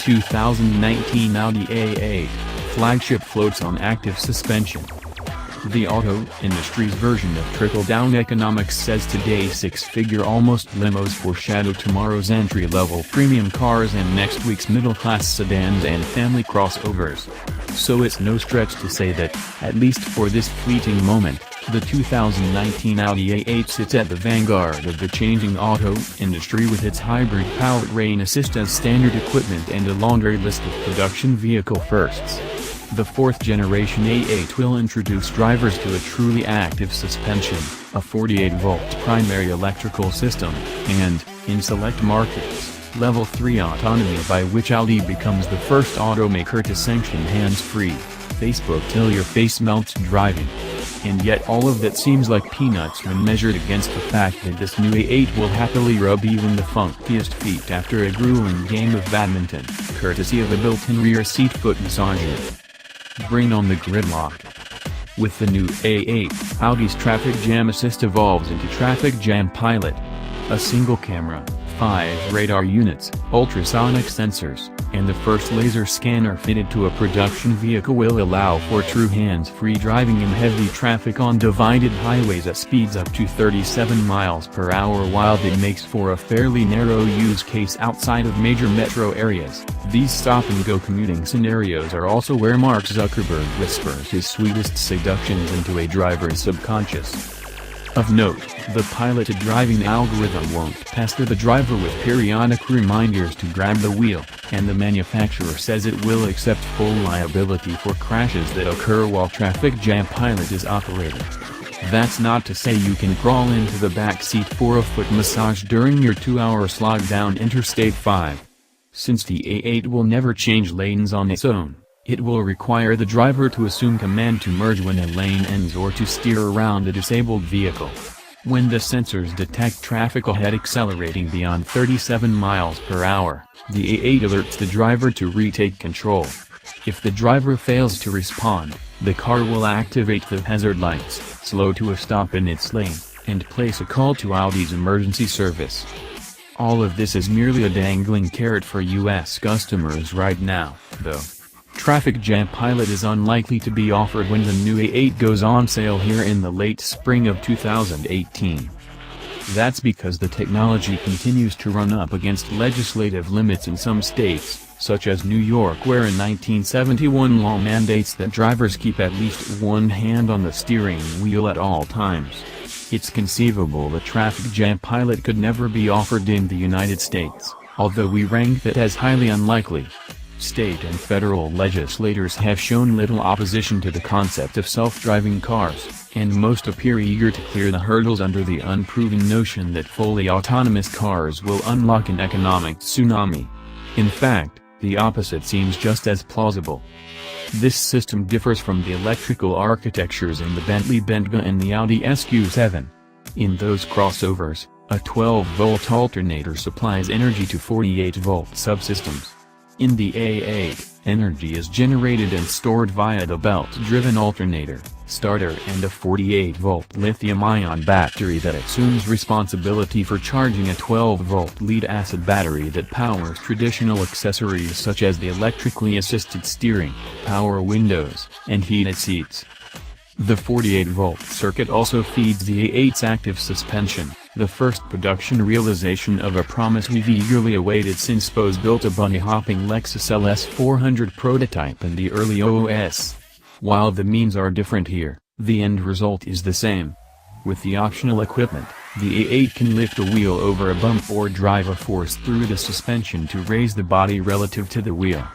2019 Audi A8 Flagship floats on active suspension. The auto industry's version of trickle-down economics says today's six-figure almost limos foreshadow tomorrow's entry-level premium cars and next week's middle-class sedans and family crossovers. So it's no stretch to say that, at least for this fleeting moment, the 2019 Audi A8 sits at the vanguard of the changing auto industry with its hybrid powertrain assist as standard equipment and a laundry list of production vehicle firsts. The fourth-generation A8 will introduce drivers to a truly active suspension, a 48-volt primary electrical system, and, in select markets, Level 3 autonomy, by which Audi becomes the first automaker to sanction hands-free, Facebook till-your-face-melts driving. And yet all of that seems like peanuts when measured against the fact that this new A8 will happily rub even the funkiest feet after a grueling game of badminton, courtesy of a built-in rear seat foot massager. Bring on the gridlock. With the new A8, Audi's Traffic Jam Assist evolves into Traffic Jam Pilot. A single camera, 5 radar units, ultrasonic sensors, and the first laser scanner fitted to a production vehicle will allow for true hands-free driving in heavy traffic on divided highways at speeds up to 37 miles per hour. While that makes for a fairly narrow use case outside of major metro areas, these stop-and-go commuting scenarios are also where Mark Zuckerberg whispers his sweetest seductions into a driver's subconscious. Of note, the piloted driving algorithm won't pester the driver with periodic reminders to grab the wheel, and the manufacturer says it will accept full liability for crashes that occur while Traffic Jam Pilot is operating. That's not to say you can crawl into the back seat for a foot massage during your 2-hour slog down Interstate 5. Since the A8 will never change lanes on its own, it will require the driver to assume command to merge when a lane ends or to steer around a disabled vehicle. When the sensors detect traffic ahead accelerating beyond 37 miles per hour, the A8 alerts the driver to retake control. If the driver fails to respond, the car will activate the hazard lights, slow to a stop in its lane, and place a call to Audi's emergency service. All of this is merely a dangling carrot for US customers right now, though. Traffic Jam Pilot is unlikely to be offered when the new A8 goes on sale here in the late spring of 2018. That's because the technology continues to run up against legislative limits in some states, such as New York, where a 1971 law mandates that drivers keep at least one hand on the steering wheel at all times. It's conceivable the Traffic Jam Pilot could never be offered in the United States, although we rank that as highly unlikely. State and federal legislators have shown little opposition to the concept of self-driving cars, and most appear eager to clear the hurdles under the unproven notion that fully autonomous cars will unlock an economic tsunami. In fact, the opposite seems just as plausible. This system differs from the electrical architectures in the Bentley Bentayga and the Audi SQ7. In those crossovers, a 12-volt alternator supplies energy to 48-volt subsystems. In the A8, energy is generated and stored via the belt-driven alternator, starter and a 48-volt lithium-ion battery that assumes responsibility for charging a 12-volt lead-acid battery that powers traditional accessories such as the electrically assisted steering, power windows, and heated seats. The 48-volt circuit also feeds the A8's active suspension, the first production realization of a promise we've eagerly awaited since Bose built a bunny-hopping Lexus LS400 prototype in the early OOS. While the means are different here, the end result is the same. With the optional equipment, the A8 can lift a wheel over a bump or drive a force through the suspension to raise the body relative to the wheel.